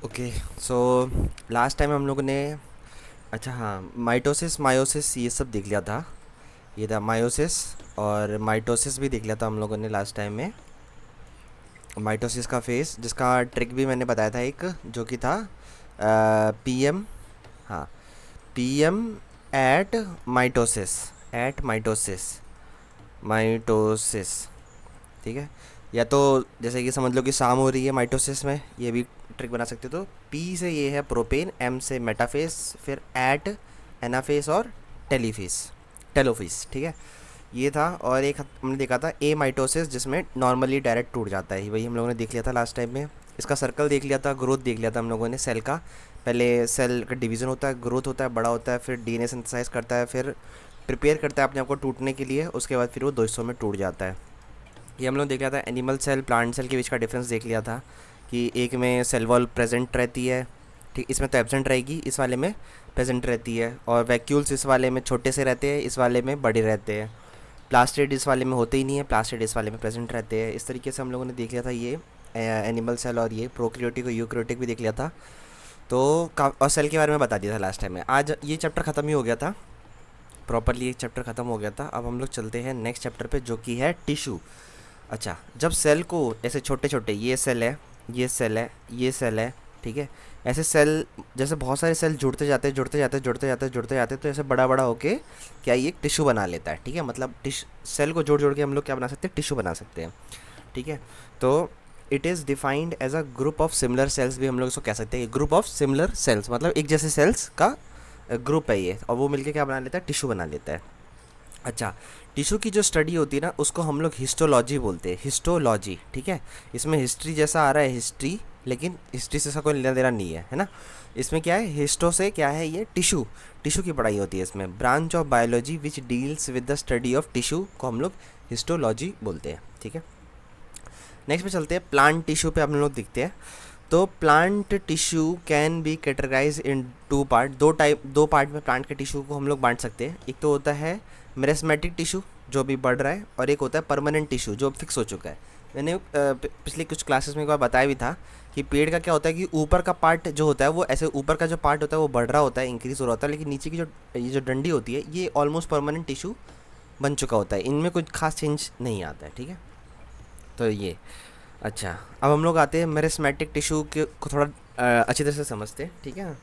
Okay. So last time हम लोगों ने, अच्छा हाँ, माइटोसिस मायोसिस ये सब देख लिया था। ये था मायोसिस, और माइटोसिस भी देख लिया था हम लोगों ने लास्ट टाइम में। माइटोसिस का फेस जिसका ट्रिक भी मैंने बताया था एक, जो कि था पीएम, हाँ, PM at mitosis, at mitosis, mitosis, ठीक है। या तो जैसे कि समझ लो कि शाम हो रही है माइटोसिस में, ये भी ट्रिक बना सकते हो। तो पी से ये है प्रोपेन, एम से मेटाफेस, फिर एट एनाफेस और टेलीफेस, टेलोफेस, ठीक है। ये था। और एक हमने देखा था ए माइटोसिस जिसमें नॉर्मली डायरेक्ट टूट जाता है, वही हम लोगों ने देख लिया था लास्ट टाइम में। इसका सर्कल देख लिया था, ग्रोथ देख लिया था हम लोगों ने सेल का। पहले सेल का डिवीज़न होता है, ग्रोथ होता है, बड़ा होता है, फिर डीएनए सिंथेसाइज करता है, फिर प्रिपेयर करता है अपने आप को टूटने के लिए, उसके बाद फिर वो दो हिस्सों में टूट जाता है। ये हम लोग देख लिया था। एनिमल सेल प्लांट सेल के बीच का डिफरेंस देख लिया था कि एक में सेल वॉल प्रेजेंट रहती है, ठीक, इसमें तो एब्सेंट रहेगी, इस वाले में प्रेजेंट रहती है। और वैक्यूल्स इस वाले में छोटे से रहते हैं, इस वाले में बड़े रहते हैं। प्लास्टिड इस वाले में होते ही नहीं है, प्लास्टिड इस वाले में प्रेजेंट रहते हैं। इस तरीके से हम लोगों ने देख लिया था ये एनिमल सेल, और ये प्रोक्रियोटिक और यूक्रियोटिक भी देख लिया था। तो और सेल के बारे में बता दिया था लास्ट टाइम में। आज ये चैप्टर ख़त्म ही हो गया था, प्रॉपरली एक चैप्टर ख़त्म हो गया था। अब हम लोग चलते हैं नेक्स्ट चैप्टर पे, जो कि है टिश्यू। अच्छा, जब सेल को ऐसे छोटे छोटे, ये सेल है, ये सेल है, ये सेल है, ठीक है, ऐसे सेल, जैसे बहुत सारे सेल जुड़ते जाते हैं, जुड़ते जाते हैं, जुड़ते जाते हैं, जुड़ते जाते हैं, तो ऐसे बड़ा बड़ा होके क्या ये एक टिश्यू बना लेता है, ठीक है। मतलब सेल को जोड़ जोड़ के हम लोग क्या बना सकते हैं, टिश्यू बना सकते हैं, ठीक है। तो it is defined as a group of similar cells, भी हम लोग इसको कह सकते हैं। ग्रुप ऑफ सिमिलर सेल्स मतलब एक जैसे सेल्स का ग्रुप है ये, और वो मिलके क्या बना लेता है, टिश्यू बना लेता है। अच्छा, टिश्यू की जो स्टडी होती है ना, उसको हम लोग हिस्टोलॉजी बोलते हैं, हिस्टोलॉजी, ठीक है। इसमें हिस्ट्री जैसा आ रहा है हिस्ट्री, लेकिन हिस्ट्री से ऐसा कोई लेना देना नहीं है, है ना। इसमें क्या है, हिस्टो से क्या है, ये टिश्यू, टिश्यू की पढ़ाई होती है इसमें। Branch of biology which deals with the study of tissue को हम लोग हिस्टोलॉजी बोलते हैं, ठीक है। नेक्स्ट पे चलते हैं, प्लांट टिश्यू पे हम लोग दिखते हैं। तो plant tissue can be categorise in two part, दो पार्ट में प्लांट के टिश्यू को हम लोग बांट सकते हैं। एक तो होता है मेरिस्मेटिक टिश्यू जो भी बढ़ रहा है, और एक होता है परमानेंट टिश्यू जो फिक्स हो चुका है। मैंने पिछले कुछ क्लासेस में एक बार बताया भी था कि पेड़ का क्या होता है कि ऊपर का पार्ट जो होता है वो ऐसे, ऊपर का जो पार्ट होता है वो बढ़ रहा होता है, इंक्रीज हो रहा होता है, लेकिन नीचे की जो ये जो डंडी होती है ये ऑलमोस्ट परमानेंट टिश्यू बन चुका होता है, इनमें कुछ खास चेंज नहीं आता है, ठीक है। तो ये, अच्छा, अब हम लोग आते हैं मेरिस्मेटिक टिश्यू के को थोड़ा अच्छी तरह से समझते हैं, ठीक है।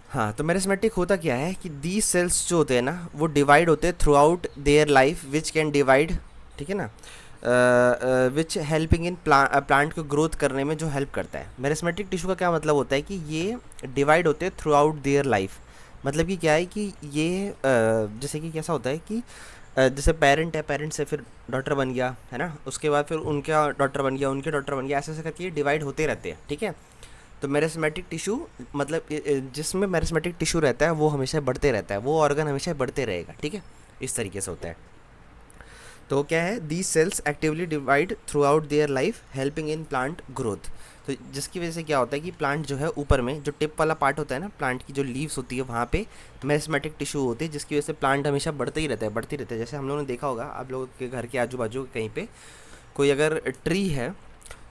हाँ, तो मेरिस्मेटिक होता क्या है कि दी सेल्स जो होते हैं ना, वो डिवाइड होते हैं through out their life, which can divide, ठीक है ना, विच हेल्पिंग इन प्लांट को ग्रोथ करने में जो हेल्प करता है। मेरिस्मेटिक टिश्यू का क्या मतलब होता है कि ये डिवाइड होते हैं थ्रू आउट देयर लाइफ। मतलब कि क्या है कि ये जैसे कि कैसा होता है कि जैसे पेरेंट है, पेरेंट से फिर डॉटर बन गया, है ना, उसके बाद फिर उनका डॉटर बन गया, उनके डॉटर बन गया, ऐसे ऐसे करके ये डिवाइड होते रहते हैं, ठीक है। तो मेरिस्मेटिक टिश्यू मतलब जिसमें मेरिस्मेटिक टिश्यू रहता है वो हमेशा बढ़ते रहता है, वो ऑर्गन हमेशा बढ़ते रहेगा, ठीक है। इस तरीके से होता है। तो क्या है, these cells actively divide through out their life helping in plant growth. तो जिसकी वजह से क्या होता है कि प्लांट जो है ऊपर में जो टिप वाला पार्ट होता है ना, प्लांट की जो लीव्स होती है वहाँ पे मेरिस्मेटिक टिश्यू होती है, जिसकी वजह से प्लांट हमेशा बढ़ते ही रहता है, बढ़ते ही रहता है। जैसे हम लोगों ने देखा होगा, आप लोगों के घर के आजू बाजू कहीं पे कोई अगर ट्री है,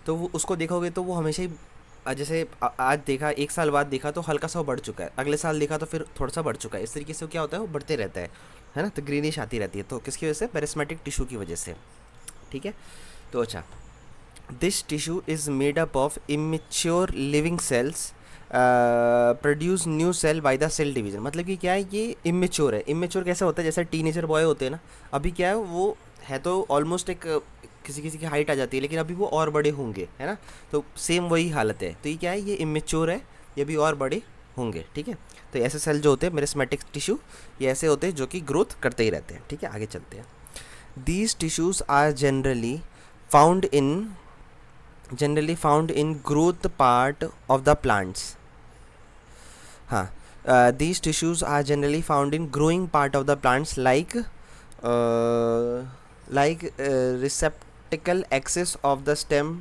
तो वो उसको देखोगे तो वो हमेशा ही जैसे आज देखा, एक साल बाद देखा तो हल्का सा वो बढ़ चुका है, अगले साल देखा तो फिर थोड़ा सा बढ़ चुका है। इस तरीके से वो क्या होता है, वो बढ़ते रहता है ना। तो ग्रीनिश आती रहती है, तो किसकी वजह से, पेरिस्मेटिक टिश्यू की वजह से, ठीक है। तो अच्छा, this tissue is made up of immature living cells produce new cell by the cell division. मतलब कि क्या है, ये इमेच्योर है। इमेच्योर कैसा होता है, जैसे टीनेजर बॉय होते हैं ना, अभी क्या है वो है तो ऑलमोस्ट एक किसी किसी की हाइट आ जाती है, लेकिन अभी वो और बड़े होंगे, है ना। तो सेम वही हालत है। तो ये क्या है, ये इमेच्योर है, ये भी और बड़े होंगे, ठीक है। तो ऐसे सेल जो होते हैं मेरिस्मेटिक टिश्यू, ये ऐसे होते हैं जो कि ग्रोथ करते ही रहते हैं, ठीक है। आगे चलते हैं। These tissues are found in generally found in growth part of the plants. हाँ, these tissues are generally found in growing part of the plants receptacle axis of the stem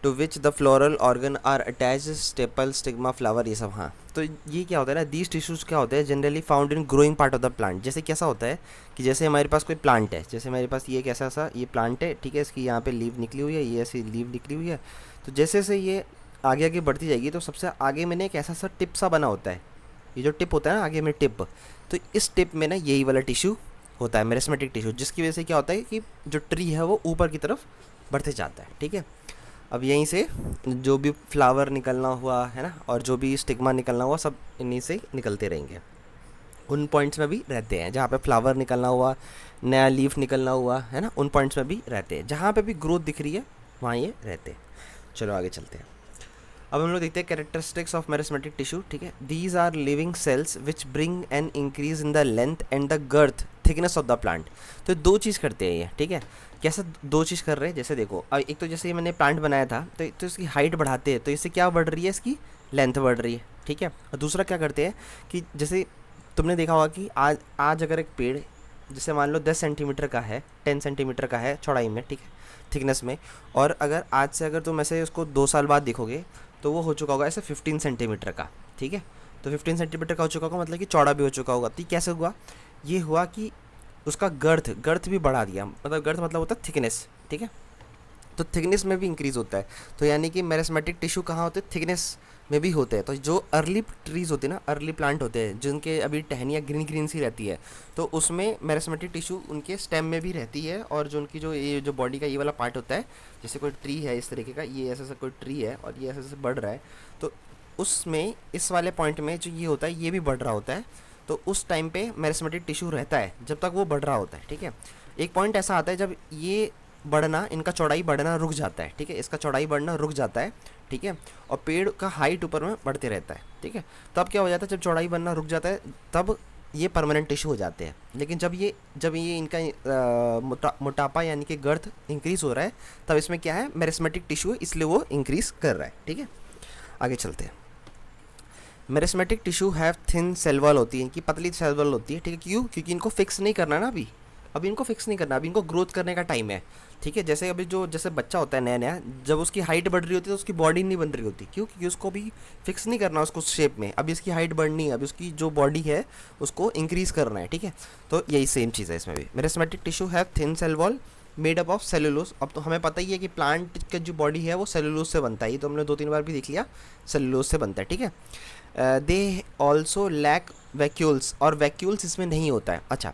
to which the floral organ are attach, staple, stigma, flower, ये सब। हाँ, तो ये क्या होता है ना, दीज टिश्यूज़ क्या होते हैं, generally found in growing part of the plant. जैसे कैसा होता है कि जैसे हमारे पास कोई प्लांट है, जैसे हमारे पास ये कैसा सा ये प्लांट है, ठीक है, इसकी यहाँ पे लीव निकली हुई है, ये ऐसी लीव निकली हुई है। तो जैसे जैसे ये आगे आगे बढ़ती जाएगी तो सबसे आगे में ना एक ऐसा सा टिप सा बना होता है, ये जो टिप होता है ना आगे में टिप, तो इस टिप में ना यही वाला टिश्यू होता है, मेरिस्मेटिक टिश्यू, जिसकी वजह से क्या होता है कि जो ट्री है वो ऊपर की तरफ बढ़ते जाता है। ठीक है, अब यहीं से जो भी फ्लावर निकलना हुआ है ना, और जो भी स्टिग्मा निकलना हुआ, सब इन्हीं से निकलते रहेंगे, उन पॉइंट्स में भी रहते हैं जहाँ पे फ्लावर निकलना हुआ, नया लीफ निकलना हुआ है ना, उन पॉइंट्स में भी रहते हैं, जहाँ पे भी ग्रोथ दिख रही है वहाँ ये रहते हैं। चलो आगे चलते हैं। अब हम लोग देखते हैं कैरेक्टरिस्टिक्स ऑफ मेरिस्मेटिक टिश्यू। ठीक है, these are living cells which bring an increase in the length and the girth thickness of the plant. तो दो चीज़ करते हैं ये। ठीक है, कैसे दो चीज़ कर रहे हैं, जैसे देखो अब एक तो जैसे ये मैंने प्लांट बनाया था तो इसकी हाइट बढ़ाते हैं, तो इससे क्या बढ़ रही है, इसकी लेंथ बढ़ रही है। ठीक है, और दूसरा क्या करते हैं कि जैसे तुमने देखा होगा कि आज आज अगर एक पेड़ जैसे मान लो 10 सेंटीमीटर का है, 10 सेंटीमीटर का है चौड़ाई में, ठीक है, थिकनेस में, और अगर आज से अगर तुम ऐसे उसको 2 साल बाद देखोगे तो वो हो चुका होगा ऐसे 15 सेंटीमीटर का। ठीक है, तो 15 सेंटीमीटर का हो चुका होगा, मतलब कि चौड़ा भी हो चुका होगा। तो कैसे हुआ, ये हुआ कि उसका गर्थ भी बढ़ा दिया, मतलब गर्थ मतलब होता है थिकनेस। ठीक है, तो थिकनेस में भी इंक्रीज़ होता है। तो यानी कि मेरिस्मेटिक टिश्यू कहाँ होते हैं, थिकनेस में भी होते हैं। तो जो अर्ली ट्रीज़ होते हैं ना, अर्ली प्लांट होते हैं जिनके अभी टहनियाँ ग्रीन ग्रीन सी रहती है, तो उसमें मेरिस्मेटिक टिश्यू उनके स्टेम में भी रहती है। और जो उनकी जो ये जो बॉडी का ये वाला पार्ट होता है, जैसे कोई ट्री है इस तरीके का, ये ऐसा कोई ट्री है और ये ऐसे ऐसे बढ़ रहा है, तो उसमें इस वाले पॉइंट में जो ये होता है ये भी बढ़ रहा होता है। तो उस टाइम पे मेरिस्मेटिक टिश्यू रहता है जब तक वो बढ़ रहा होता है। ठीक है, एक पॉइंट ऐसा आता है जब ये बढ़ना, इनका चौड़ाई बढ़ना रुक जाता है। ठीक है, इसका चौड़ाई बढ़ना रुक जाता है। ठीक है, और पेड़ का हाइट ऊपर में बढ़ते रहता है। ठीक है, तब क्या हो जाता है, जब चौड़ाई बढ़ना रुक जाता है तब ये परमानेंट टिश्यू हो जाते हैं। लेकिन जब ये इनका मोटापा यानी कि गर्थ इंक्रीज़ हो रहा है, तब इसमें क्या है, मेरिस्मेटिक टिश्यू है, इसलिए वो इंक्रीज़ कर रहा है। ठीक है, आगे चलते हैं। Meristematic tissue have thin cell wall होती है, इनकी पतली सेल वॉल होती है। ठीक है, क्यों, क्योंकि इनको फिक्स नहीं करना ना अभी इनको फिक्स नहीं करना, अभी इनको ग्रोथ करने का टाइम है। ठीक है, जैसे अभी जैसे बच्चा होता है नया नया, जब उसकी हाइट बढ़ रही होती है तो उसकी बॉडी नहीं बन रही होती, क्यों, क्योंकि उसको भी फिक्स नहीं करना उसको शेप में, अभी इसकी हाइट बढ़नी है, अभी उसकी जो बॉडी है उसको इंक्रीज़ करना है। ठीक है, तो यही सेम चीज़ है इसमें भी। Meristematic tissue have thin cell wall made up of cellulose. अब तो हमें पता ही है कि प्लांट का जो बॉडी है वो सेलुलोज से बनता है, ये तो हमने 2-3 बार भी देख लिया, सेलुलोज से बनता है। ठीक है, दे ऑल्सो लैक वैक्यूल्स, और वैक्यूल्स इसमें नहीं होता है। अच्छा,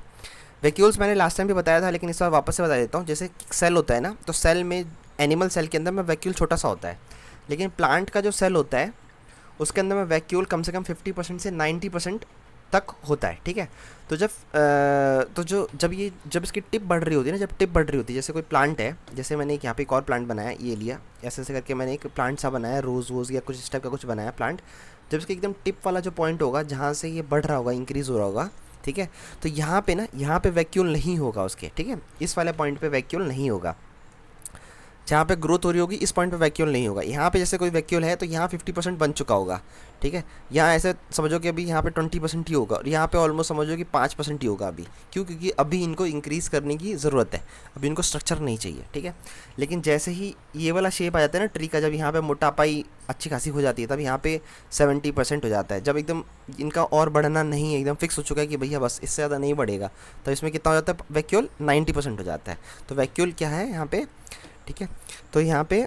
वैक्यूल्स मैंने लास्ट टाइम भी बताया था, लेकिन इस बार वापस से बता देता हूँ। जैसे सेल होता है ना, तो सेल में, एनिमल सेल के अंदर में वैक्यूल छोटा सा होता है, लेकिन प्लांट का जो सेल होता है उसके अंदर में वैक्यूल कम से कम 50% से 90% तक होता है। ठीक है, तो जब इसकी टिप बढ़ रही होती है ना, जब टिप बढ़ रही होती है, जैसे कोई प्लांट है, जैसे मैंने यहाँ पे एक और प्लांट बनाया, ये लिया ऐसे ऐसे करके मैंने एक प्लांट सा बनाया, रोज़ वोज़ या कुछ इस टाइप का कुछ बनाया प्लांट। जब इसके एकदम टिप वाला जो पॉइंट होगा जहाँ से ये बढ़ रहा होगा, इंक्रीज़ हो रहा होगा, ठीक है, तो यहाँ पे ना, यहाँ पे वैक्यूल नहीं होगा उसके। ठीक है, इस वाले पॉइंट पे वैक्यूल नहीं होगा, जहाँ पे ग्रोथ हो रही होगी इस पॉइंट पे वैक्यूल नहीं होगा। यहाँ पे जैसे कोई वैक्यूल है तो यहाँ 50% बन चुका होगा। ठीक है, यहाँ ऐसे समझो कि अभी यहाँ पे 20% ही होगा, और यहाँ पे ऑलमोस्ट समझो कि 5% ही होगा अभी। क्यों, क्योंकि अभी इनको इंक्रीज़ करने की ज़रूरत है, अभी इनको स्ट्रक्चर नहीं चाहिए। ठीक है, लेकिन जैसे ही ये वाला शेप आ जाता है ना ट्री का, जब यहाँ पे मोटापाई अच्छी खासी हो जाती है, तब यहाँ पे 70% हो जाता है। जब एकदम इनका और बढ़ना नहीं है, एकदम फिक्स हो चुका है कि भैया बस इससे ज़्यादा नहीं बढ़ेगा, तो इसमें कितना हो जाता है, वैक्यूल 90% हो जाता है। तो वैक्यूल क्या है यहाँ पे, ठीक है, तो यहाँ पे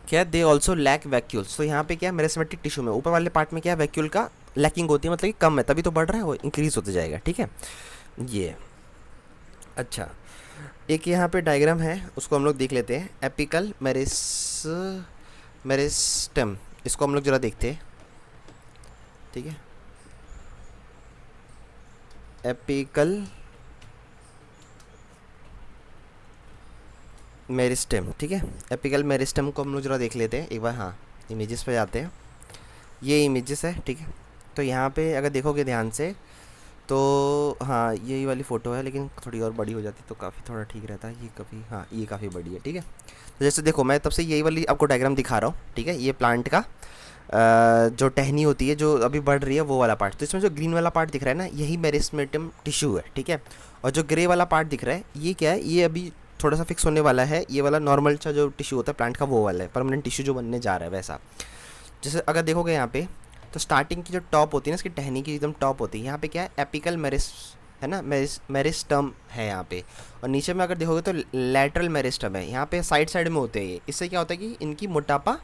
क्या, दे ऑल्सो लैक वैक्यूल्स। तो यहाँ पे क्या है, मेरिस्मेटिक टिश्यू में ऊपर वाले पार्ट में क्या है, वैक्यूल का लैकिंग होती है, मतलब कि कम है, तभी तो बढ़ रहा है, वो इंक्रीज़ होते जाएगा। ठीक है, ये अच्छा, एक यहाँ पे डायग्राम है, उसको हम लोग देख लेते हैं। एपिकल मेरिस्टेम, इसको हम लोग ज़रा देखते हैं। ठीक है, एपिकल मेरिस्टेम, ठीक है, एपिकल मेरिस्टेम को हम लोग ज़रा देख लेते हैं एक बार। हाँ, इमेजेस पे जाते हैं, ये इमेजेस है। ठीक है, तो यहाँ पे अगर देखोगे ध्यान से तो हाँ, यही वाली फ़ोटो है, लेकिन थोड़ी और बड़ी हो जाती तो काफ़ी थोड़ा ठीक रहता है। ये काफ़ी, हाँ, ये काफ़ी बड़ी है। ठीक है, तो जैसे देखो मैं तब से यही वाली आपको डायग्राम दिखा रहा हूँ। ठीक है, ये प्लांट का जो टहनी होती है जो अभी बढ़ रही है वो वाला पार्ट, तो इसमें जो ग्रीन वाला पार्ट दिख रहा है ना, यही मेरिस्टेम टिश्यू है। ठीक है, और जो ग्रे वाला पार्ट दिख रहा है ये क्या है, ये अभी थोड़ा सा फिक्स होने वाला है, ये वाला नॉर्मल सा जो टिश्यू होता है प्लांट का वो वाला है, परमानेंट टिश्यू जो बनने जा रहा है वैसा। जैसे अगर देखोगे यहाँ पे, तो स्टार्टिंग की जो टॉप होती है ना, इसकी टहनी की एकदम टॉप होती है, यहाँ पे क्या है, एपिकल है ना, मेरिस्टम है यहाँ पे। और नीचे में अगर देखोगे तो लैटरल मेरिस्टम है, यहाँ पे साइड साइड में होते हैं ये। इससे क्या होता है कि इनकी मोटापा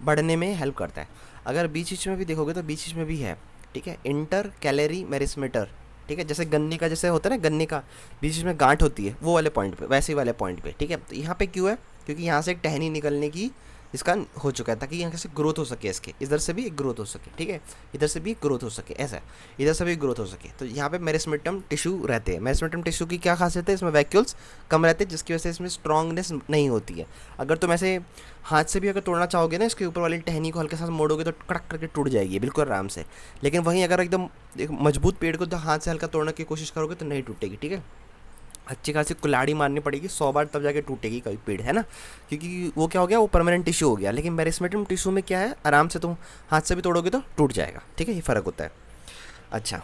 बढ़ने में हेल्प करता है। अगर बीच में भी देखोगे तो बीच में भी है, ठीक है, इंटर कैलरी मेरिस्मेटर, ठीक है, जैसे गन्ने का जैसे होता है ना, गन्ने का बीच में गांठ होती है वो वाले पॉइंट पे, वैसे ही वाले पॉइंट पे, ठीक है। तो यहाँ पे क्यों है, क्योंकि यहाँ से एक टहनी निकलने की इसका हो चुका है, ताकि यहाँ से ग्रोथ हो सके, इसके इधर से भी एक ग्रोथ हो सके, ठीक है, इधर से भी ग्रोथ हो सके, ऐसा इधर से भी ग्रोथ हो सके। तो यहाँ पे मेरिस्मेटम टिश्यू रहते हैं। मेरिस्मेटम टिश्यू की क्या खासियत है, इसमें वैक्यूल्स कम रहते हैं, जिसकी वजह से इसमें स्ट्रांगनेस नहीं होती है। अगर तुम ऐसे हाथ से भी अगर तोड़ना चाहोगे ना, इसके ऊपर वाली टहनी को हल्के साथ मोड़ोगे तो कड़क करके टूट जाएगी बिल्कुल आराम से। लेकिन वहीं अगर एकदम एक मजबूत पेड़ को तो हाथ से हल्का तोड़ने की कोशिश करोगे तो नहीं टूटेगी, ठीक है, अच्छी खासी कुल्हाड़ी मारनी पड़ेगी 100 बार तब जाके टूटेगी कोई पेड़, है ना, क्योंकि वो क्या हो गया, वो परमानेंट टिश्यू हो गया। लेकिन मेरिस्मेटम टिश्यू में क्या है, आराम से तुम हाथ से भी तोड़ोगे तो टूट जाएगा, ठीक है, ये फ़र्क होता है। अच्छा,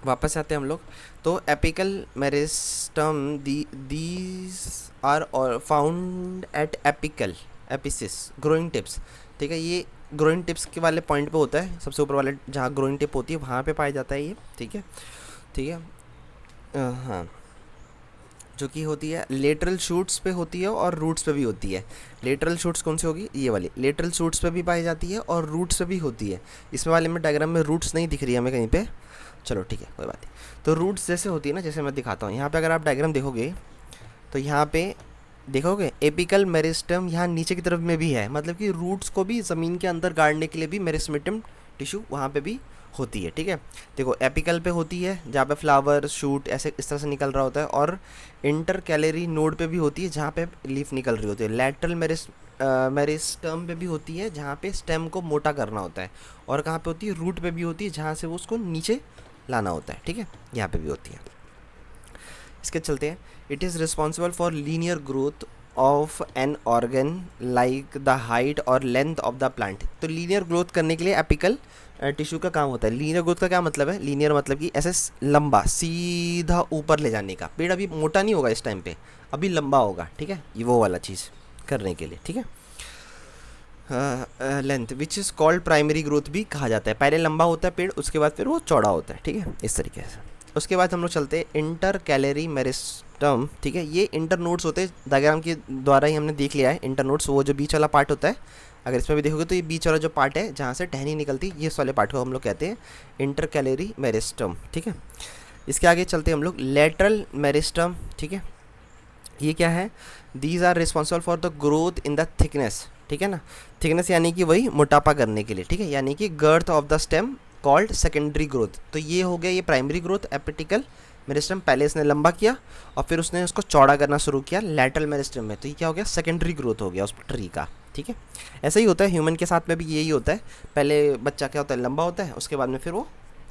वापस आते हैं हम लोग। तो apical meristem these are found at apical apices growing tips, ठीक है, ये ग्रोइंग टिप्स के वाले पॉइंट पे होता है, सबसे ऊपर वाले जहाँ ग्रोइंग टिप होती है वहाँ पे पाया जाता है ये, ठीक है, ठीक है। हाँ, जो कि होती है लेटरल शूट्स पे होती है और रूट्स पे भी होती है। लेटरल शूट्स कौन सी होगी, ये वाली लेटरल शूट्स पे भी पाई जाती है और रूट्स पे भी होती है। इसमें वाले में डायग्राम में रूट्स नहीं दिख रही है हमें कहीं पे, चलो ठीक है कोई बात नहीं। तो रूट्स जैसे होती है ना, जैसे मैं दिखाता हूँ यहाँ पे, अगर आप डायग्राम देखोगे तो यहाँ पे देखोगे एपिकल मेरिस्टम यहाँ नीचे की तरफ में भी है, मतलब कि रूट्स को भी ज़मीन के अंदर गाड़ने के लिए भी मेरिस्मेटम टिश्यू वहाँ पे भी होती है, ठीक है। देखो एपिकल पे होती है जहाँ पे फ्लावर शूट ऐसे इस तरह से निकल रहा होता है, और इंटर कैलरी नोड पे भी होती है जहाँ पे लीफ निकल रही होती है। लैटरल मेरिस्टम पे भी होती है जहाँ पे स्टेम को मोटा करना होता है, और कहाँ पे होती है, रूट पे भी होती है जहाँ से वो उसको नीचे लाना होता है, ठीक है, यहाँ पे भी होती है। इसके चलते हैं, it is responsible for linear growth of an organ like the height और लेंथ ऑफ द प्लांट। तो लीनियर ग्रोथ करने के लिए एपिकल टिश्यू का काम होता है। लीनियर ग्रोथ का क्या मतलब है, लीनियर मतलब कि ऐसे लंबा सीधा ऊपर ले जाने का। पेड़ अभी मोटा नहीं होगा इस टाइम पे, अभी लंबा होगा, ठीक है, ये वो वाला चीज़ करने के लिए, ठीक है। Length which is called primary growth भी कहा जाता है। पहले लंबा होता है पेड़, उसके बाद फिर वो चौड़ा होता है, ठीक है, इस तरीके से। उसके बाद हम लोग चलते हैं इंटर कैलरी मेरिस्टम, ठीक है, ये इंटर नोड्स होते हैं, डायग्राम के द्वारा ही हमने देख लिया है। इंटर नोड्स वो जो बीच वाला पार्ट होता है, अगर इसमें भी देखोगे तो ये बीच वाला जो पार्ट है जहाँ से टहनी निकलती है, ये इस वाले पार्ट को हम लोग कहते हैं इंटर कैलरी मेरिस्टम, ठीक है। इसके आगे चलते हैं हम लोग लेटरल मेरिस्टम, ठीक है, ये क्या है, these are responsible for the growth in the thickness, ठीक है ना, थिकनेस यानी कि वही मोटापा करने के लिए, ठीक है, यानी कि girth of the stem called secondary growth. तो ये हो गया ये प्राइमरी ग्रोथ, एपिटिकल मेरिस्टम पहले इसने लंबा किया और फिर उसने उसको चौड़ा करना शुरू किया लैटरल मेरिस्टम में, तो ये क्या हो गया, सेकेंडरी ग्रोथ हो गया उस ट्री का, ठीक है। ऐसा ही होता है ह्यूमन के साथ में भी यही होता है, पहले बच्चा क्या होता है, लंबा होता है, उसके बाद में फिर वो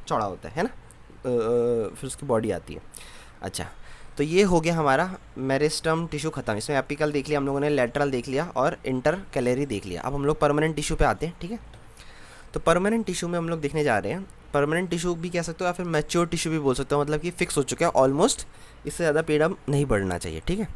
चौड़ा होता है ना, फिर उसकी बॉडी आती है। अच्छा, तो ये हो गया हमारा मेरिस्टम टिश्यू खत्म। इसमें एपिकल देख लिया हम लोगों ने, लेटरल देख लिया और इंटर कैलरी देख लिया। अब हम लोग परमानेंट टिश्यू पे आते हैं, ठीक है। तो परमानेंट टिश्यू में हम लोग देखने जा रहे हैं, परमानेंट टिश्यू भी कह सकते हो या फिर मैच्योर टिश्यू भी बोल सकते हो, मतलब कि फिक्स हो चुका है ऑलमोस्ट, इससे ज़्यादा पेड़ अब नहीं बढ़ना चाहिए, ठीक है।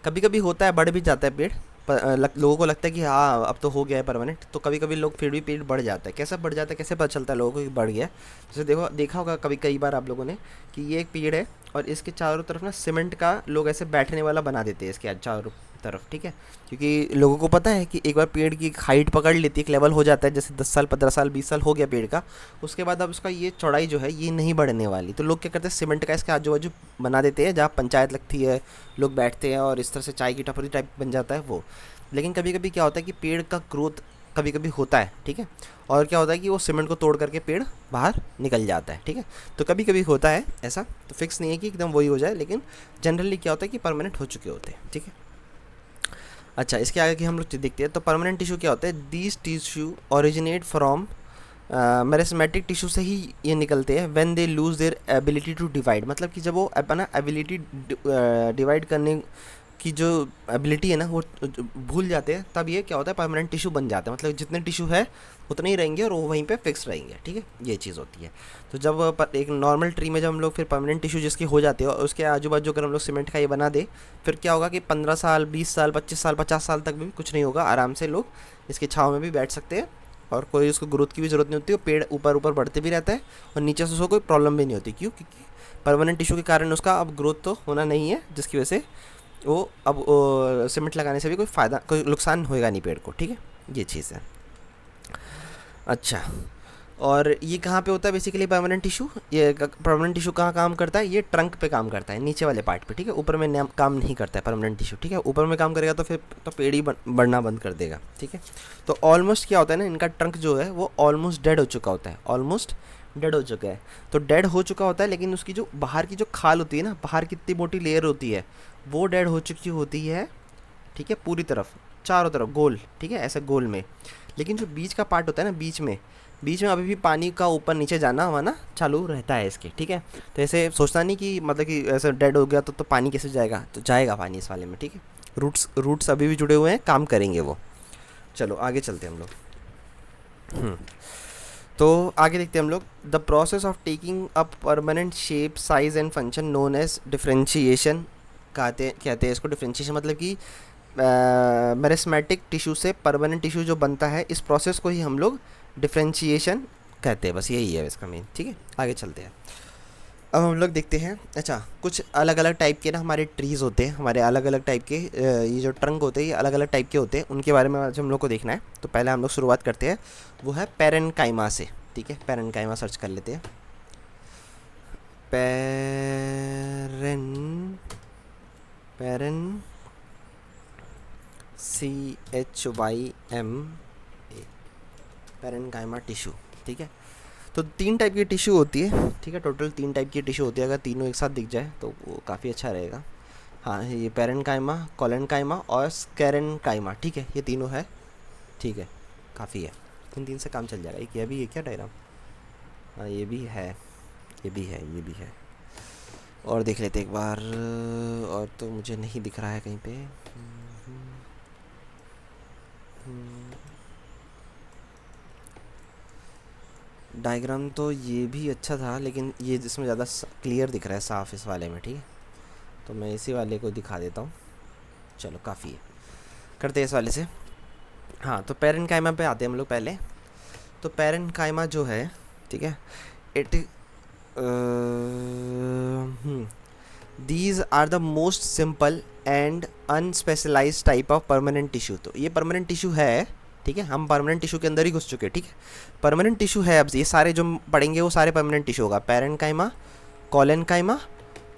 कभी कभी होता है बढ़ भी जाता है पेड़, लोगों को लगता है कि हाँ अब तो हो गया है परमानेंट, तो कभी कभी लोग फिर भी पेड़ बढ़ जाता है। कैसे बढ़ जाता है, कैसे पता चलता है लोगों को कि बढ़ गया है, जैसे देखा होगा कभी कई बार आप लोगों ने कि ये एक पेड़ है और इसके चारों तरफ ना सीमेंट का लोग ऐसे बैठने वाला बना देते हैं इसके चारों तरफ, ठीक है, क्योंकि लोगों को पता है कि एक बार पेड़ की हाइट पकड़ लेती है, एक लेवल हो जाता है, जैसे 10 साल 15 साल 20 साल हो गया पेड़ का, उसके बाद अब उसका ये चौड़ाई जो है ये नहीं बढ़ने वाली, तो लोग क्या करते हैं सीमेंट का इसके आजू बाजू बना देते हैं, जहाँ पंचायत लगती है लोग बैठते हैं और इस तरह से चाय की टपरी टाइप बन जाता है वो। लेकिन कभी कभी क्या होता है कि पेड़ का ग्रोथ कभी कभी होता है, ठीक है, और क्या होता है कि वो सीमेंट को तोड़ करके पेड़ बाहर निकल जाता है, ठीक है, तो कभी कभी होता है ऐसा, तो फिक्स नहीं है कि एकदम वही हो जाए, लेकिन जनरली क्या होता है कि परमानेंट हो चुके होते हैं, ठीक है। अच्छा, इसके आगे की हम लोग देखते हैं। तो परमानेंट टिश्यू क्या होता है, these tissue originate from meristematic tissue से ही ये निकलते हैं when they lose their ability to divide, मतलब कि जब वो अपना एबिलिटी डिवाइड करने की जो एबिलिटी है ना वो भूल जाते हैं, तब ये क्या होता है परमानेंट टिश्यू बन जाता है, मतलब जितने टिश्यू है उतने ही रहेंगे और वो वहीं पे फिक्स रहेंगे, ठीक है, ये चीज़ होती है। तो जब एक नॉर्मल ट्री में जब हम लोग फिर परमानेंट टिश्यू जिसके हो जाते हैं और उसके आजू बाजू अगर हम लोग सीमेंट का ये बना दे, फिर क्या होगा कि 15 साल 20 साल 25 साल 50 साल तक भी कुछ नहीं होगा, आराम से लोग इसकी छाँव में भी बैठ सकते हैं और कोई उसको ग्रोथ की भी ज़रूरत नहीं होती है, पेड़ ऊपर ऊपर बढ़ते भी रहता है और नीचे से उसको कोई प्रॉब्लम भी नहीं होती। क्यों? क्योंकि परमानेंट टिश्यू के कारण उसका अब ग्रोथ तो होना नहीं है, जिसकी वजह से वो अब सीमेंट लगाने से भी कोई फ़ायदा कोई नुकसान होएगा नहीं पेड़ को, ठीक है। ये चीज़ है। अच्छा, और ये कहाँ पे होता है बेसिकली परमानेंट टिश्यू? ये परमानेंट टिश्यू कहाँ काम करता है? ये ट्रंक पे काम करता है, नीचे वाले पार्ट पे, ठीक है। ऊपर में काम नहीं करता है परमानेंट टिश्यू, ठीक है। ऊपर में काम करेगा तो फिर तो पेड़ ही बढ़ना बंद कर देगा, ठीक है। तो ऑलमोस्ट क्या होता है ना, इनका ट्रंक जो है वो ऑलमोस्ट डेड हो चुका होता है, ऑलमोस्ट डेड हो चुका है। तो डेड हो चुका होता है, लेकिन उसकी जो बाहर की जो खाल होती है ना, बाहर की इतनी मोटी लेयर होती है, वो डेड हो चुकी होती है, ठीक है, पूरी तरफ, चारों तरफ गोल, ठीक है, ऐसे गोल में। लेकिन जो बीच का पार्ट होता है ना, बीच में अभी भी पानी का ऊपर नीचे जाना आना चालू रहता है इसके, ठीक है। तो ऐसे सोचना नहीं कि मतलब कि ऐसे डेड हो गया तो पानी कैसे जाएगा, तो जाएगा पानी इस वाले में, ठीक है। रूट्स अभी भी जुड़े हुए हैं, काम करेंगे वो। चलो आगे चलते हैं हम लोग। तो आगे देखते हैं हम लोग। The process of taking up permanent shape, size and function known as differentiation कहते हैं इसको। डिफ्रेंशिएशन मतलब कि मेरिस्मेटिक टिश्यू से परमानेंट टिश्यू जो बनता है, इस प्रोसेस को ही हम लोग डिफ्रेंशिएशन कहते हैं। बस यही है इसका मेन, ठीक है। आगे चलते हैं। अब हम लोग देखते हैं, अच्छा, कुछ अलग अलग टाइप के ना हमारे ट्रीज़ होते हैं, हमारे अलग अलग टाइप के ये जो ट्रंक होते हैं, ये अलग अलग टाइप के होते हैं, उनके बारे में आज हम लोग को देखना है। तो पहले हम लोग शुरुआत करते हैं, वो है पैरेनकाइमा से, ठीक है। पैरेनकाइमा सर्च कर लेते हैं। पैरेन पैरेन CHYMA, पैरेनकाइमा टिश्यू, ठीक है। तो 3 टाइप की टिश्यू होती है, ठीक है। टोटल 3 टाइप की टिश्यू होती है। अगर तीनों एक साथ दिख जाए तो वो काफ़ी अच्छा रहेगा। हाँ, ये पैरेनकाइमा, कोलेनकाइमा और स्केरेनकाइमा, ठीक है, ये तीनों है, ठीक है, काफ़ी है। इन 3 से काम चल जाएगा। एक ये भी है क्या डायग्राम? हाँ, ये भी है, ये भी है, ये भी है। और देख लेते एक बार, और तो मुझे नहीं दिख रहा है कहीं पे। डायग्राम तो ये भी अच्छा था, लेकिन ये जिसमें ज़्यादा क्लियर दिख रहा है, साफ इस वाले में, ठीक है। तो मैं इसी वाले को दिखा देता हूँ। चलो काफ़ी है, करते हैं इस वाले से। हाँ, तो पैरेनकाइमा पे आते हैं हम लोग पहले। तो पैरेनकाइमा जो है, ठीक है, it these are the most simple and unspecialised type of permanent tissue. तो ये परमानेंट टिश्यू है, ठीक है। हम परमानेंट टिश्यू के अंदर ही घुस चुके हैं, ठीक है। परमानेंट टिश्यू है। अब ये सारे जो पढ़ेंगे वो सारे परमानेंट टिश्यू होगा। पैरेनकाइमा, कोलेनकाइमा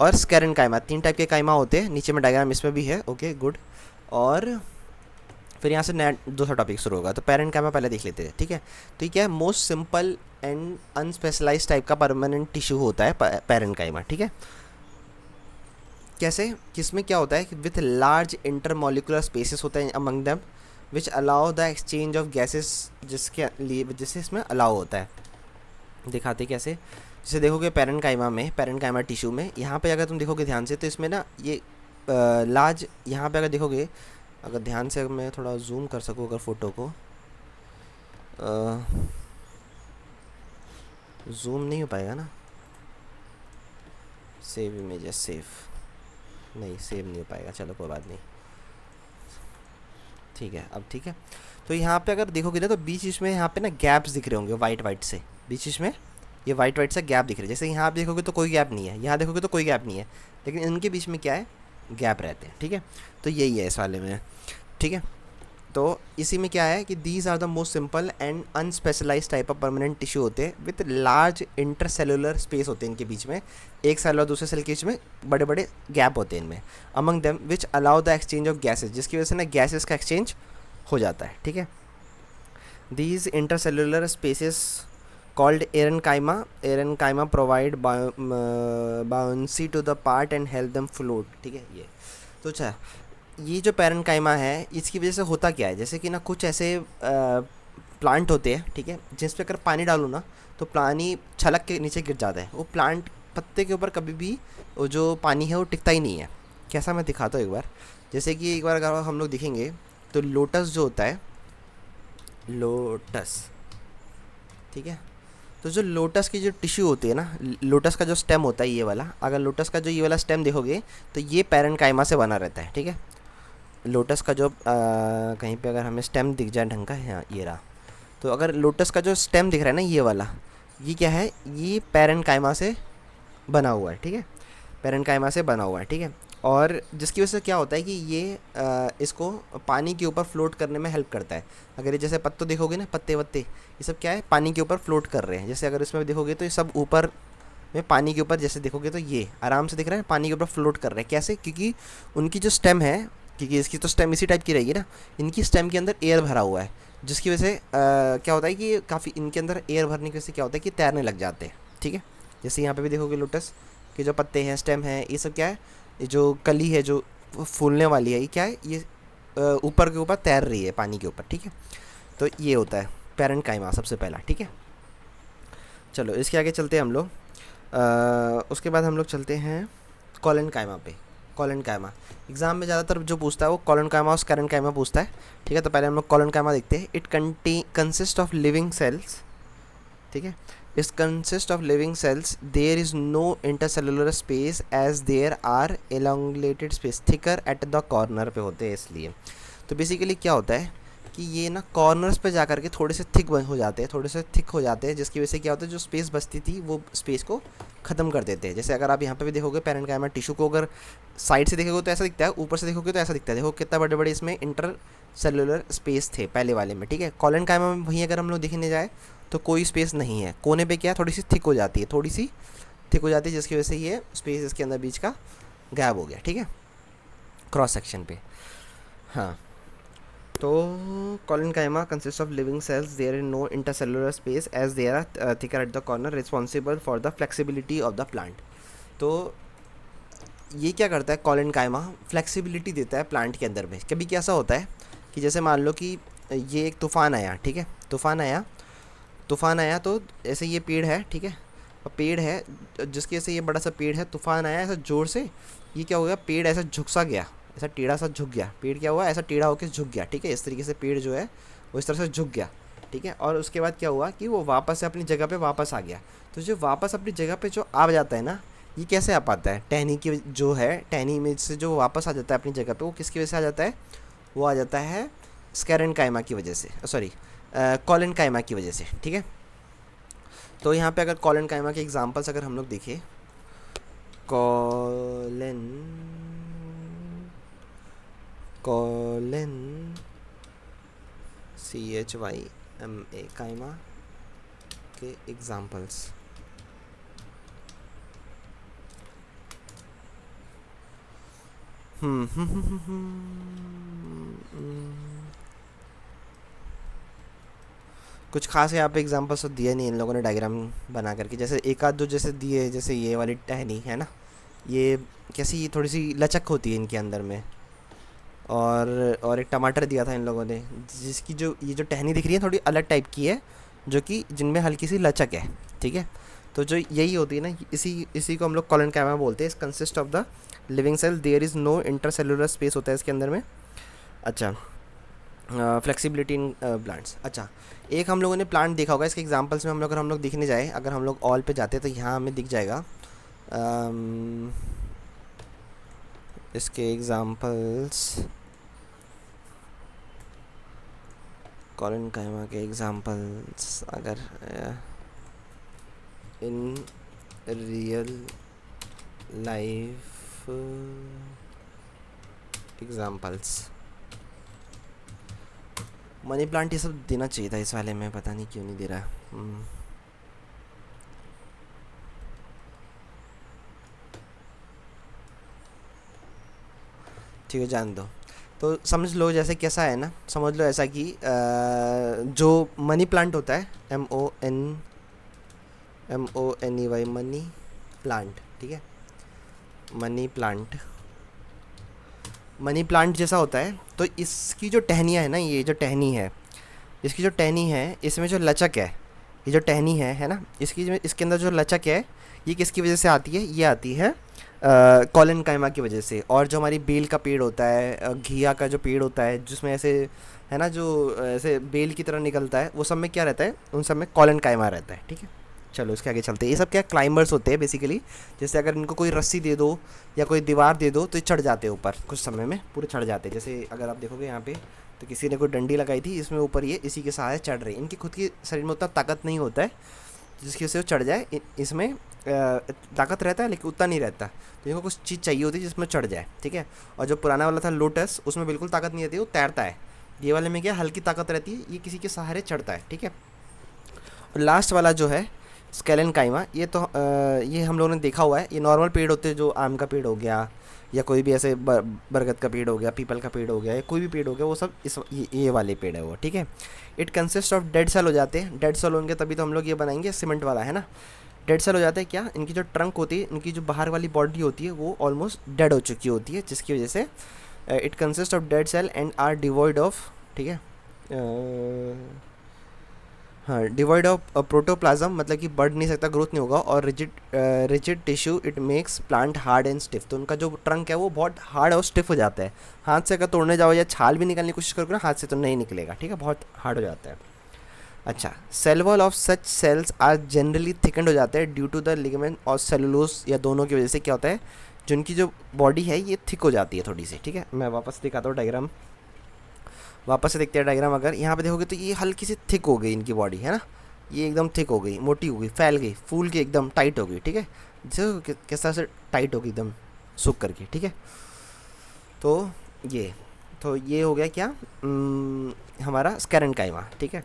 और स्केरेनकाइमा, 3 टाइप के काइमा होते हैं। नीचे में डायग्राम इसमें भी है, ओके गुड। और फिर यहाँ से नया दूसरा टॉपिक शुरू होगा। तो पैरेनकाइमा पहले देख लेते हैं, ठीक है। तो ये क्या है? Most simple and unspecialised type का परमानेंट टिश्यू होता है पैरेनकाइमा, ठीक है। कैसे? किसमें क्या होता है कि विथ लार्ज इंटरमोलिकुलर स्पेसेस होते हैं among them which allow the exchange of gases, जिसके लिए जिससे इसमें अलाउ होता है। दिखाते कैसे? जैसे देखोगे पैरेनकाइमा टिश्यू में, यहाँ पे अगर तुम देखोगे ध्यान से, तो इसमें ना ये लार्ज, यहाँ पे अगर देखोगे, अगर ध्यान से, अगर मैं थोड़ा जूम कर सकूँ अगर फ़ोटो को, जूम नहीं हो पाएगा ना, सेव इमेजेस, सेव नहीं, सेव नहीं हो पाएगा, चलो कोई बात नहीं, ठीक है, अब ठीक है। तो यहाँ पे अगर देखोगे ना, तो बीच इसमें यहाँ पे ना गैप्स दिख रहे होंगे वाइट वाइट से, बीच इसमें ये वाइट वाइट से गैप दिख रहे हैं। जैसे यहाँ आप देखोगे तो कोई गैप नहीं है, यहाँ देखोगे तो कोई गैप नहीं है, लेकिन इनके बीच में क्या है? गैप रहते हैं, ठीक है। तो यही है इस वाले में, ठीक है। तो इसी में क्या है कि these are the most simple and unspecialise type of permanent tissue होते हैं विथ लार्ज इंटरसेलुलर स्पेस होते हैं इनके बीच में, एक सेल और दूसरे सेल के बीच में बड़े बड़े गैप होते हैं इनमें, among them which allow the exchange of gases, जिसकी वजह से ना गैसेस का एक्सचेंज हो जाता है, ठीक है। These intercellular spaces called aerenchyma provide buoyancy to the part and help them float, ठीक है। ये तो अच्छा, ये जो पैरेनकाइमा है, इसकी वजह से होता क्या है? जैसे कि ना कुछ ऐसे प्लांट होते हैं, ठीक है, जिस पे अगर पानी डालो ना तो पानी छलक के नीचे गिर जाता है। वो प्लांट पत्ते के ऊपर कभी भी वो जो पानी है वो टिकता ही नहीं है। कैसा, मैं दिखाता हूँ एक बार। जैसे कि एक बार अगर हम लोग देखेंगे तो लोटस जो होता है, लोटस, ठीक है। तो जो लोटस की जो टिश्यू होती है ना, लोटस का जो स्टेम होता है ये वाला, अगर लोटस का जो ये वाला स्टेम देखोगे तो ये पैरेनकाइमा से बना रहता है, ठीक है। लोटस का जो कहीं पे अगर हमें स्टेम दिख जाए ढंग का, हाँ ये रहा। तो अगर लोटस का जो स्टेम दिख रहा है ना ये वाला, ये क्या है? ये पैरेनकाइमा से बना हुआ है, ठीक है, पैरेनकाइमा से बना हुआ है, ठीक है। और जिसकी वजह से क्या होता है कि ये इसको पानी के ऊपर फ्लोट करने में हेल्प करता है। अगर ये जैसे पत्ते देखोगे ना, पत्ते वत्ते ये सब क्या है, पानी के ऊपर फ्लोट कर रहे हैं। जैसे अगर इसमें देखोगे तो ये सब ऊपर में पानी के ऊपर जैसे देखोगे तो ये आराम से दिख रहा है, पानी के ऊपर फ्लोट कर रहे हैं। कैसे? क्योंकि उनकी जो स्टेम है, क्योंकि इसकी तो स्टेम इसी टाइप की रहेगी ना, इनकी स्टेम के अंदर एयर भरा हुआ है, जिसकी वजह से क्या होता है कि काफ़ी इनके अंदर एयर भरने की वजह से क्या होता है कि तैरने लग जाते हैं। ठीक है, जैसे यहाँ पे भी देखोगे लोटस के जो पत्ते हैं, स्टेम है, ये सब क्या है, ये जो कली है जो फूलने वाली है, ये क्या है, ये ऊपर के ऊपर तैर रही है पानी के ऊपर। ठीक है, तो ये होता है पेरेंट काइमा सबसे पहला। ठीक है, चलो इसके आगे चलते हैं हम लोग। उसके बाद हम लोग चलते हैं कॉलन काइमा पे। कॉलन काइमा एग्ज़ाम में ज़्यादातर जो पूछता है वो कॉलन काइमा और स्कैरन काइमा पूछता है। ठीक है, तो पहले हम लोग कॉलन काइमा देखते हैं। It consist of living cells. ठीक है, इस consist of living cells, there is no intercellular space as there are elongated space thicker at the corner पे होते हैं इसलिए। तो बेसिकली क्या होता है कि ये ना कॉर्नर्स पे जा कर के थोड़े से थिक हो जाते हैं, थोड़े से थिक हो जाते हैं, जिसकी वजह से क्या होता है जो स्पेस बचती थी वो स्पेस को ख़त्म कर देते हैं। जैसे अगर आप यहाँ पे भी देखोगे पेरेंट काइमा टिश्यू को अगर साइड से देखोगे तो ऐसा दिखता है, ऊपर से देखोगे तो ऐसा दिखता है। देखो कितना बड़े बड़े इसमें इंटर सेलुलर स्पेस थे पहले वाले में। ठीक है, कॉलन काइमा में वहीं अगर हम लोग देखने जाए तो कोई स्पेस नहीं है, कोने पे क्या है थोड़ी सी थिक हो जाती है, थोड़ी सी थिक हो जाती है, जिसकी वजह से ये स्पेस इसके अंदर बीच का गैप हो गया। ठीक है, क्रॉस सेक्शन पे। हाँ, तो collenchyma consist of living cells, there is no intercellular space as there are thicker at the corner, responsible for the flexibility of the plant. तो ये क्या करता है कॉलन काइमा, फ्लेक्सिबिलिटी देता है प्लांट के अंदर में। कभी क्या ऐसा होता है कि जैसे मान लो कि ये एक तूफ़ान आया। ठीक है, तूफ़ान आया तो ऐसे ये पेड़ है। ठीक है, और पेड़ है जिसकी वजह से ये बड़ा सा पेड़ है, तूफ़ान आया ऐसा ज़ोर से, ये क्या हो गया, पेड़ ऐसा झुक सा गया, ऐसा टेढ़ा सा झुक गया। पेड़ क्या हुआ, ऐसा टेढ़ा होकर झुक गया। ठीक है, इस तरीके से पेड़ जो है वो इस तरह से झुक गया। ठीक है, और उसके बाद क्या हुआ कि वो वापस से अपनी जगह पे वापस आ गया। तो जो वापस अपनी जगह पे जो आ जाता है ना, ये कैसे आ पाता है, टहनी की जो है, टहनी में से जो वापस आ जाता है अपनी जगह पे, वो किसकी वजह से आ जाता है, वो आ जाता है स्कैरन काइमा की वजह से, सॉरी कॉलन काइमा की वजह से। ठीक है, तो यहाँ पे अगर कॉलन काइमा के एग्जांपल्स अगर हम लोग देखें, कॉलन CHYMA काइमा के एग्जांपल्स। कुछ खास यहाँ पे एग्जांपल्स तो दिए नहीं इन लोगों ने डायग्राम बना करके। जैसे एक आध दो जैसे दिए, जैसे ये वाली टहनी है ना, ये कैसी थोड़ी सी लचक होती है इनके अंदर में। और एक टमाटर दिया था इन लोगों ने, जिसकी जो ये जो टहनी दिख रही है थोड़ी अलग टाइप की है, जो कि जिनमें हल्की सी लचक है। ठीक है, तो जो यही होती है ना, इसी को हम लोग कॉलन काइमा बोलते हैं। इस consist of the living cell, there is no intercellular space होता है इसके अंदर में। अच्छा, फ्लेक्सिबिलिटी इन प्लांट्स। अच्छा, एक हम लोगों ने प्लांट देखा होगा, इसके एग्जांपल्स में हम लोग दिखने जाए, अगर हम लोग ऑल पे जाते हैं तो यहाँ हमें दिख जाएगा इसके एग्जांपल्स, कॉलन काइमा के एग्जांपल्स अगर in real life examples. Money plant ये सब देना चाहिए था इस वाले में, पता नहीं क्यों नहीं दे रहा। ठीक है, जान दो। तो समझ लो जैसे कैसा है ना, समझ लो ऐसा कि जो मनी प्लांट होता है, MONEY मनी प्लांट। ठीक है, मनी प्लांट जैसा होता है। तो इसकी जो टहनियाँ है ना, ये जो टहनी है, इसकी जो टहनी है, इसमें जो लचक है, ये जो टहनी है ना, इसके अंदर जो लचक है, ये किसकी वजह से आती है, ये आती है कॉलन काइमा की वजह से। और जो हमारी बेल का पेड़ होता है, घिया का जो पेड़ होता है, जिसमें ऐसे है ना, जो ऐसे बेल की तरह निकलता है, वो सब में क्या रहता है, उन सब में कॉलन काइमा रहता है। ठीक है, चलो इसके आगे चलते हैं। ये सब क्या क्लाइंबर्स होते हैं बेसिकली। जैसे अगर इनको कोई रस्सी दे दो या कोई दीवार दे दो तो ये चढ़ जाते हैं ऊपर, कुछ समय में पूरे चढ़ जाते हैं। जैसे अगर आप देखोगे यहाँ पे, तो किसी ने कोई डंडी लगाई थी, इसमें ऊपर ये इसी के सहारे चढ़ रही है। इनकी खुद की शरीर में उतना ताकत नहीं होता है जिसकी वजह से वो चढ़ जाए। इसमें ताकत रहता है लेकिन उतना नहीं रहता, तो इनको कुछ चीज़ चाहिए होती है जिसमें चढ़ जाए, ठीक है। और जो पुराना वाला था लोटस, उसमें बिल्कुल ताकत नहीं रहती, वो तैरता है। ये वाले में क्या हल्की ताकत रहती है, ये किसी के सहारे चढ़ता है, ठीक है। और लास्ट वाला जो है स्केलन काइमा, ये तो ये हम लोगों ने देखा हुआ है। ये नॉर्मल पेड़ होते हैं, जो आम का पेड़ हो गया या कोई भी ऐसे बरगद का पेड़ हो गया, पीपल का पेड़ हो गया, या कोई भी पेड़ हो गया, वो सब ये वाले पेड़ है वो, ठीक है। It consist of dead cell हो जाते हैं। डेड सेल होंगे तभी तो हम लोग ये बनाएंगे सीमेंट वाला, है ना। डेड सेल हो जाते हैं क्या, इनकी जो ट्रंक होती है, इनकी जो बाहर वाली बॉडी होती है वो ऑलमोस्ट डेड हो चुकी होती है, जिसकी वजह से it consist of dead cell and are devoid of, ठीक है, हाँ, डिवॉइड ऑफ प्रोटोप्लाज्म, मतलब कि बढ़ नहीं सकता, ग्रोथ नहीं होगा। और rigid tissue, it makes plant hard and stiff. तो उनका जो ट्रंक है वो बहुत हार्ड और स्टिफ हो जाता है। हाथ से अगर तोड़ने जाओ या छाल भी निकालने की कोशिश करोगे ना, हाथ से तो नहीं निकलेगा, ठीक है, बहुत हार्ड हो जाता है। अच्छा, cell wall of such cells are generally thickened due जाते हैं ड्यू टू द लिगामेंट और सेलुलोज, या दोनों की वजह से क्या होता है, जो इनकी जो बॉडी है ये थिक हो जाती है थोड़ी सी, ठीक है। मैं वापस दिखाता हूँ डायग्राम, वापस से देखते हैं डायग्राम। अगर यहाँ पे देखोगे तो ये हल्की सी थिक हो गई इनकी बॉडी, है ना। ये एकदम थिक हो गई, मोटी हो गई, फैल गई, फूल के एकदम टाइट हो गई, ठीक है। जैसे किस तरह से टाइट हो गई एकदम सूख करके, ठीक है। तो ये तो ये हो गया क्या, हमारा स्कैरेन्काइमा, ठीक है।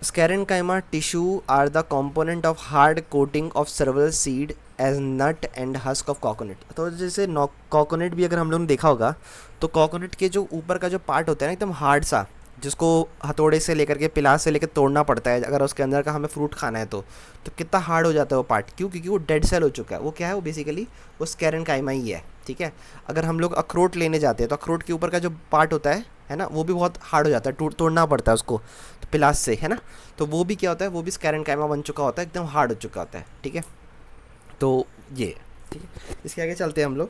Sclerenchyma tissue are the component of hard coating of several seed as nut and husk of coconut. तो जैसे कोकोनट भी अगर हम लोगों ने देखा होगा, तो कोकोनट के जो ऊपर का जो पार्ट होता है ना एकदम हार्ड सा, जिसको हथौड़े से लेकर के पिलास से लेकर तोड़ना पड़ता है अगर उसके अंदर का हमें फ्रूट खाना है, तो कितना हार्ड हो जाता है वो पार्ट, क्यों, क्योंकि वो डेड सेल हो चुका है। वो क्या है, वो बेसिकली वो स्कैरेन्काइमा ही है, ठीक है। अगर हम लोग अखरोट लेने जाते हैं तो अखरोट के ऊपर का जो पार्ट होता है ना, वो भी बहुत हार्ड हो जाता है, तोड़ना पड़ता है उसको तो पिलास से, है ना। तो वो भी क्या होता है, वो भी स्कैरेन्काइमा बन चुका होता है, एकदम हार्ड हो चुका होता है, ठीक है। तो ये ठीक है, इसके आगे चलते हैं हम लोग।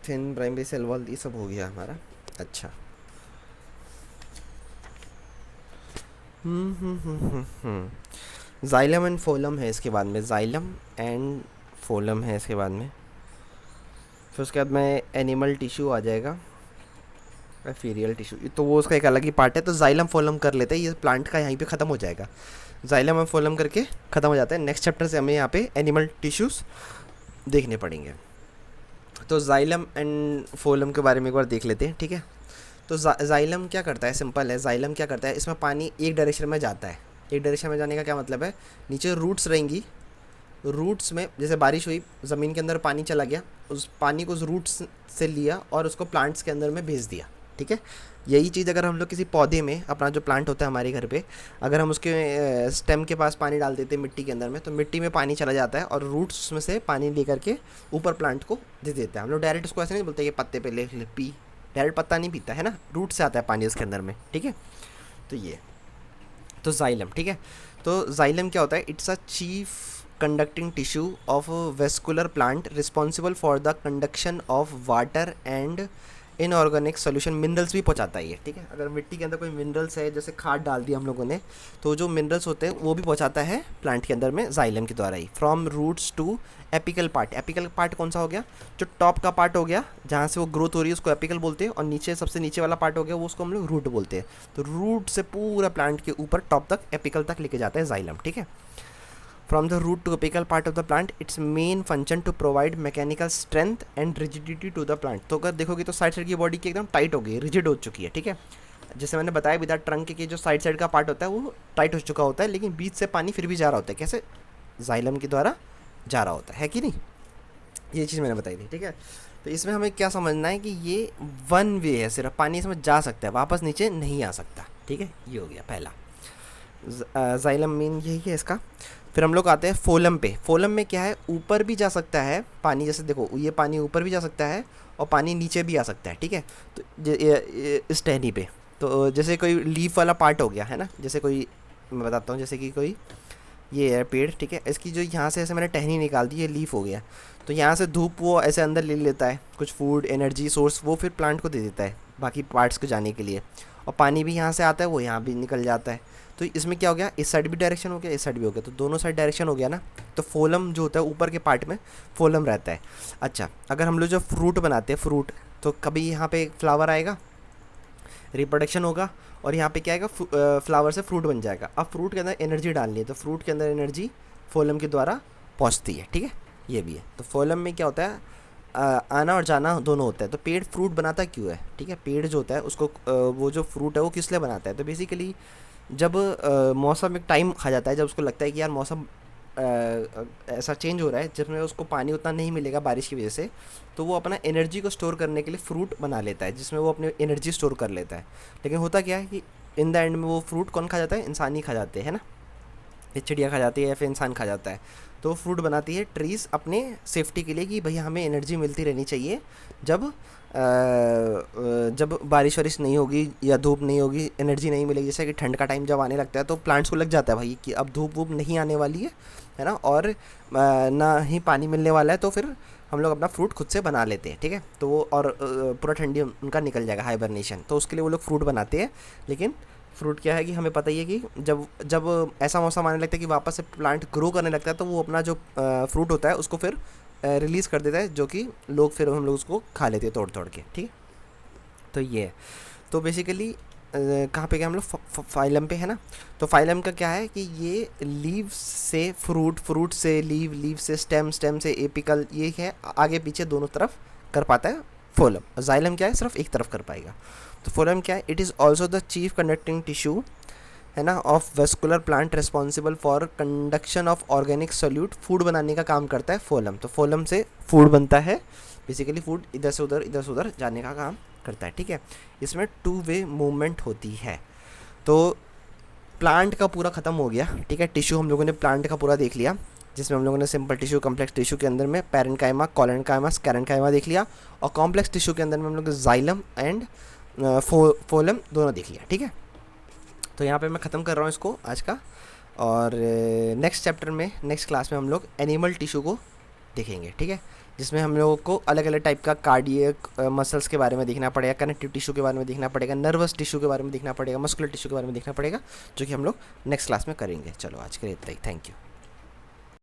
थिन प्राइमरी सेल वॉल ये सब हो गया हमारा। अच्छा, जाइलम एंड फोलम है इसके बाद में, जाइलम एंड फोलम है इसके बाद में। फिर उसके बाद में एनिमल टिश्यू आ जाएगा, फीरियल टिश्यू, तो वो उसका एक अलग ही पार्ट है। तो जाइलम फोलम कर लेते हैं, ये प्लांट का यहीं पे ख़त्म हो जाएगा। जाइलम और फोलम करके ख़त्म हो जाता है। नेक्स्ट चैप्टर से हमें यहाँ पे एनिमल टिश्यूज़ देखने पड़ेंगे। तो जाइलम एंड फोलम के बारे में एक बार देख लेते हैं, ठीक है। तो जाइलम क्या करता है, सिंपल है। जाइलम क्या करता है, इसमें पानी एक डायरेक्शन में जाता है। एक डायरेक्शन में जाने का क्या मतलब है, नीचे रूट्स रहेंगी, रूट्स में जैसे बारिश हुई, ज़मीन के अंदर पानी चला गया, उस पानी को उस रूट्स से लिया और उसको प्लांट्स के अंदर में भेज दिया, ठीक है। यही चीज़ अगर हम लोग किसी पौधे में, अपना जो प्लांट होता है हमारे घर पे, अगर हम उसके स्टेम के पास पानी डाल देते हैं मिट्टी के अंदर में, तो मिट्टी में पानी चला जाता है और रूट्स उसमें से पानी ले करके ऊपर प्लांट को दे देता है। हम लोग डायरेक्ट उसको ऐसे नहीं बोलते कि पत्ते पे ले पी, डायरेक्ट पत्ता नहीं पीता है ना, रूट से आता है पानी उसके अंदर में, ठीक है। तो ये तो जाइलम, ठीक है। तो जाइलम क्या होता है, it's a chief conducting tissue of vascular plant responsible for the conduction of water and inorganic solution. Minerals भी पहुंचाता है ये, ठीक है। अगर मिट्टी के अंदर कोई मिनरल्स है, जैसे खाद डाल दिया हम लोगों ने, तो जो मिनरल्स होते हैं वो भी पहुंचाता है प्लांट के अंदर में जाइलम के द्वारा ही। From roots to apical part. Apical part कौन सा हो गया, जो टॉप का पार्ट हो गया जहाँ से वो ग्रोथ हो रही है उसको एपिकल बोलते हैं, और नीचे सबसे नीचे वाला पार्ट हो गया वो उसको हम लोग रूट बोलते हैं। तो रूट से पूरा प्लांट के ऊपर टॉप तक एपिकल तक लेके जाता है जाइलम, ठीक है। From the root to apical part of the plant, its main function to provide mechanical strength and rigidity to the plant। तो अगर देखोगे तो साइड साइड की बॉडी की एकदम टाइट हो गई, रिजिड हो चुकी है, ठीक है। जैसे मैंने बताया विदाउट ट्रंक के जो साइड साइड का पार्ट होता है वो टाइट हो चुका होता है, लेकिन बीच से पानी फिर भी जा रहा होता है, कैसे, जाइलम के द्वारा जा रहा होता है कि नहीं। ये चीज़ मैंने बताई थी, ठीक है। तो इसमें हमें क्या समझना है कि ये वन वे है, सिर्फ पानी इसमें जा सकता है, वापस नीचे नहीं आ सकता, ठीक है। ये हो गया पहला, जाइलम मीन यही है इसका। फिर हम लोग आते हैं फोलम पे। फोलम में क्या है, ऊपर भी जा सकता है पानी, जैसे देखो ये पानी ऊपर भी जा सकता है और पानी नीचे भी आ सकता है, ठीक है। तो इस टहनी पे, तो जैसे कोई लीफ वाला पार्ट हो गया है ना, जैसे कोई, मैं बताता हूँ, जैसे कि कोई ये है पेड़, ठीक है, इसकी जो यहाँ से ऐसे मैंने टहनी निकाल दी, ये लीफ हो गया, तो यहाँ से धूप वो ऐसे अंदर ले लेता है, कुछ फूड एनर्जी सोर्स वो फिर प्लांट को दे देता है बाकी पार्ट्स को जाने के लिए, और पानी भी यहाँ से आता है वो यहाँ भी निकल जाता है। तो इसमें क्या हो गया, इस साइड भी डायरेक्शन हो गया, इस साइड भी हो गया, तो दोनों साइड डायरेक्शन हो गया ना। तो फोलम जो होता है ऊपर के पार्ट में फोलम रहता है। अच्छा, अगर हम लोग जो फ्रूट बनाते हैं फ्रूट, तो कभी यहाँ पे फ्लावर आएगा, रिप्रोडक्शन होगा, और यहाँ पे क्या आएगा, फ्लावर से फ्रूट बन जाएगा। अब फ्रूट के अंदर एनर्जी डालनी है, तो फ्रूट के अंदर एनर्जी फोलम के द्वारा पहुँचती है, ठीक है। ये भी है। तो फोलम में क्या होता है, आना और जाना दोनों होता है। तो पेड़ फ्रूट बनाता क्यों है, ठीक है। पेड़ जो होता है उसको वो जो फ्रूट है वो किस लिए बनाता है, तो बेसिकली जब मौसम एक टाइम खा जाता है, जब उसको लगता है कि यार मौसम ऐसा चेंज हो रहा है जिसमें उसको पानी उतना नहीं मिलेगा बारिश की वजह से, तो वो अपना एनर्जी को स्टोर करने के लिए फ्रूट बना लेता है, जिसमें वो अपनी एनर्जी स्टोर कर लेता है। लेकिन होता क्या है कि इन द एंड में वो फ्रूट कौन खा जाता है, इंसान ही खा जाते हैं ना, ये चिड़िया खा जाती है या फिर इंसान खा जाता है। तो फ्रूट बनाती है ट्रीज़ अपने सेफ्टी के लिए कि भैया हमें एनर्जी मिलती रहनी चाहिए, जब जब बारिश वारिश नहीं होगी या धूप नहीं होगी, एनर्जी नहीं मिलेगी। जैसे कि ठंड का टाइम जब आने लगता है तो प्लांट्स को लग जाता है भाई कि अब धूप वूप नहीं आने वाली है ना, और ना ही पानी मिलने वाला है, तो फिर हम लोग अपना फ्रूट खुद से बना लेते हैं, ठीक है। तो वो और पूरा ठंडी उनका निकल जाएगा, हाइबरनेशन, तो उसके लिए वो लोग फ्रूट बनाते हैं। लेकिन फ्रूट क्या है कि हमें पता ही है कि जब जब ऐसा मौसम आने लगता है कि वापस से प्लांट ग्रो करने लगता है, तो वो अपना जो फ्रूट होता है उसको फिर रिलीज़ कर देता है, जो कि लोग फिर हम लोग उसको खा लेते हैं तोड़ तोड़ के, ठीक है। तो ये है। तो बेसिकली कहाँ पे गए हम लोग, फाइलम पे है ना। तो फाइलम का क्या है कि ये लीव से फ्रूट, फ्रूट से लीव, लीव से स्टेम, स्टेम से एपिकल, ये है आगे पीछे दोनों तरफ कर पाता है फोलम। जाइलम क्या है, सिर्फ एक तरफ कर पाएगा। तो फोलम क्या है, it is also the chief conducting tissue है ना of vascular plant responsible for conduction of organic solute. Food बनाने का काम करता है फोलम। तो फोलम से फूड बनता है, बेसिकली फूड इधर से उधर जाने का काम करता है, ठीक है। इसमें 2 वे मूवमेंट होती है। तो प्लांट का पूरा ख़त्म हो गया, ठीक है। टिश्यू हम लोगों ने प्लांट का पूरा देख लिया, जिसमें हम लोगों ने सिंपल टिश्यू, कॉम्प्लेक्स टिश्यू के अंदर में पैरेन्काइमा, कोलेनकाइमा, स्कैरेन्काइमा देख लिया, और कॉम्प्लेक्स टिश्यू के अंदर में हम लोग जाइलम एंड फोलम दोनों देख लिया, ठीक है। तो यहाँ पे मैं ख़त्म कर रहा हूँ इसको आज का, और नेक्स्ट चैप्टर में, नेक्स्ट क्लास में हम लोग एनिमल टिश्यू को देखेंगे, ठीक है। जिसमें हम लोगों को अलग अलग टाइप का कार्डियक मसल्स के बारे में देखना पड़ेगा, कनेक्टिव टिश्यू के बारे में देखना पड़ेगा, नर्वस टिश्यू के बारे में देखना पड़ेगा, मस्कुलर टिश्यू के बारे में देखना पड़ेगा, जो कि हम लोग नेक्स्ट क्लास में करेंगे। चलो आज के लिए इतना ही, थैंक यू।